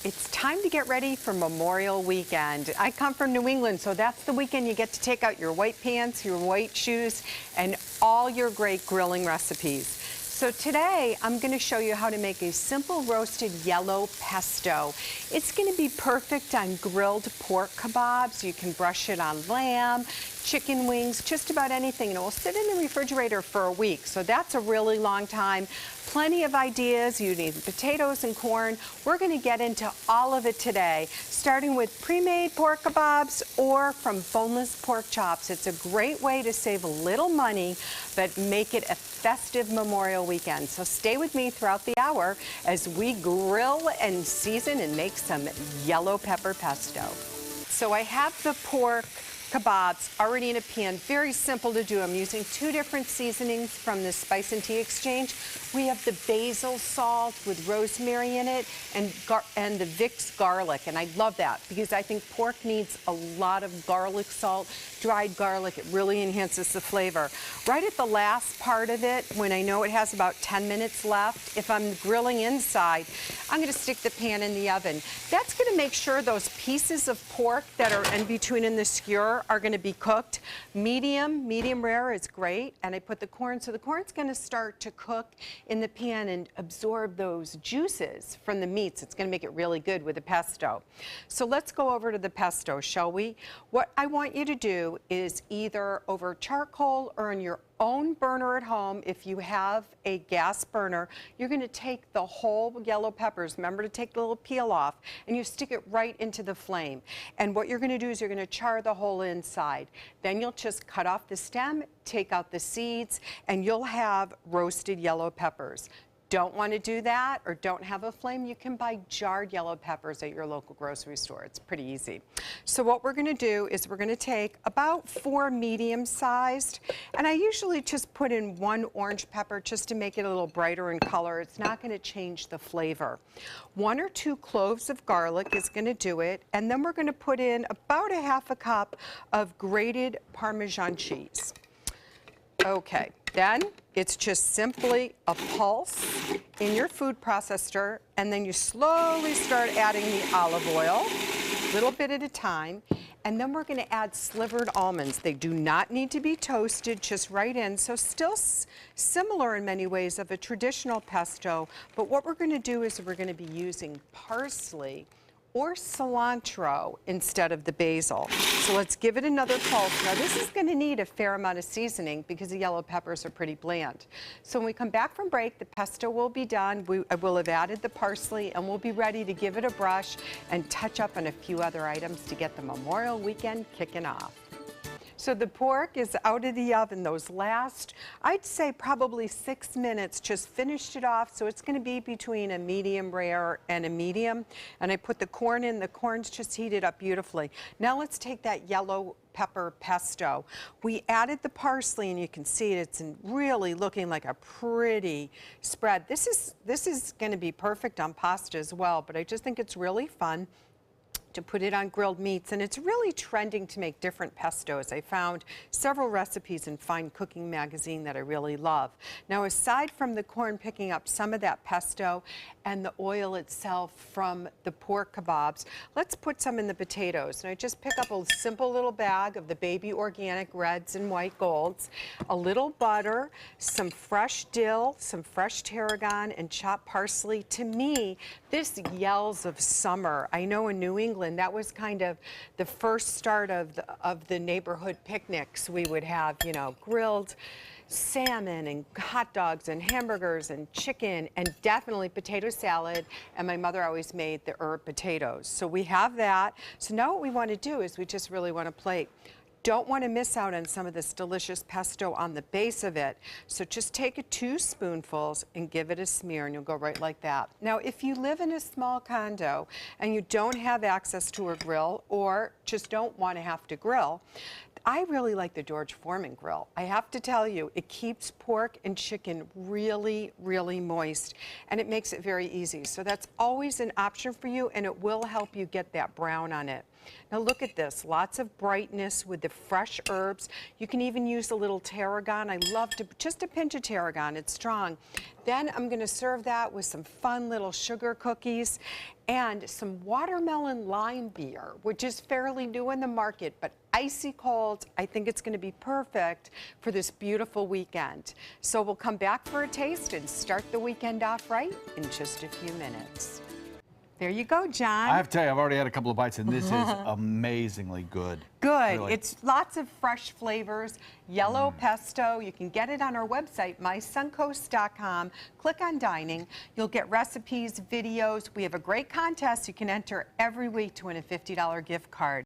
It's time to get ready for Memorial Weekend. I come from New England, so that's the weekend you get to take out your white pants, your white shoes, and all your great grilling recipes. So today, I'm going to show you how to make a simple roasted yellow pesto. It's going to be perfect on grilled pork kebabs. You can brush it on lamb, chicken wings, just about anything, and it will sit in the refrigerator for a week. So that's a really long time. Plenty of ideas. You need potatoes and corn. We're going to get into all of it today, starting with pre-made pork kebabs or from boneless pork chops. It's a great way to save a little money, but make it a festive Memorial Weekend. So stay with me throughout the hour as we grill and season and make some yellow pepper pesto. So I have the pork kebabs already in a pan. Very simple to do. I'm using 2 different seasonings from the Spice and Tea Exchange. We have the basil salt with rosemary in it and the Vicks garlic, and I love that because I think pork needs a lot of garlic salt, dried garlic. It really enhances the flavor. Right at the last part of it, when I know it has about 10 minutes left, if I'm grilling inside, I'm going to stick the pan in the oven. That's going to make sure those pieces of pork that are in between in the skewer are going to be cooked. Medium rare is great, and I put the corn, so the corn's going to start to cook in the pan and absorb those juices from the meats. It's going to make it really good with the pesto. So let's go over to the pesto, shall we? What I want you to do is either over charcoal or in your own burner at home. If you have a gas burner, you're going to take the whole yellow peppers, remember to take the little peel off, and you stick it right into the flame. And what you're going to do is you're going to char the whole inside. Then you'll just cut off the stem, take out the seeds, and you'll have roasted yellow peppers. Don't want to do that or don't have a flame, you can buy jarred yellow peppers at your local grocery store. It's pretty easy. So what we're going to do is we're going to take about 4 medium-sized, and I usually just put in 1 orange pepper just to make it a little brighter in color. It's not going to change the flavor. 1 or 2 cloves of garlic is going to do it, and then we're going to put in about 1/2 cup of grated Parmesan cheese. Okay, then it's just simply a pulse in your food processor, and then you slowly start adding the olive oil, a little bit at a time, and then we're going to add slivered almonds. They do not need to be toasted, just right in, so still similar in many ways of a traditional pesto, but what we're going to do is we're going to be using parsley or cilantro instead of the basil. So let's give it another pulse. Now this is going to need a fair amount of seasoning because the yellow peppers are pretty bland. So when we come back from break, the pesto will be done. I will have added the parsley, and we'll be ready to give it a brush and touch up on a few other items to get the Memorial Weekend kicking off. So the pork is out of the oven. Those last, I'd say probably 6 minutes, just finished it off. So it's going to be between a medium rare and a medium. And I put the corn in. The corn's just heated up beautifully. Now let's take that yellow pepper pesto. We added the parsley, and you can see it's really looking like a pretty spread. This is going to be perfect on pasta as well, but I just think it's really fun to put it on grilled meats, and it's really trending to make different pestos. I found several recipes in Fine Cooking magazine that I really love. Now, aside from the corn picking up some of that pesto and the oil itself from the pork kebabs, let's put some in the potatoes. And I just pick up a simple little bag of the baby organic reds and white golds, a little butter, some fresh dill, some fresh tarragon, and chopped parsley. To me, this yells of summer. I know in New England, that was kind of the first start of the neighborhood picnics. We would have, you know, grilled salmon and hot dogs and hamburgers and chicken and definitely potato salad, and my mother always made the herb potatoes. So we have that. So now what we want to do is we just really want to plate. Don't want to miss out on some of this delicious pesto on the base of it. So just take 2 spoonfuls and give it a smear, and you'll go right like that. Now, if you live in a small condo and you don't have access to a grill or just don't want to have to grill, I really like the George Foreman grill. I have to tell you, it keeps pork and chicken really, really moist, and it makes it very easy. So that's always an option for you, and it will help you get that brown on it. Now look at this, lots of brightness with the fresh herbs. You can even use a little tarragon. I love to, just a pinch of tarragon, it's strong. Then I'm going to serve that with some fun little sugar cookies and some watermelon lime beer, which is fairly new in the market, but icy cold. I think it's going to be perfect for this beautiful weekend. So we'll come back for a taste and start the weekend off right in just a few minutes. There you go, John. I have to tell you, I've already had a couple of bites, and this is amazingly good. Good. Really. It's lots of fresh flavors, yellow pesto. You can get it on our website, mysuncoast.com. Click on dining. You'll get recipes, videos. We have a great contest. You can enter every week to win a $50 gift card.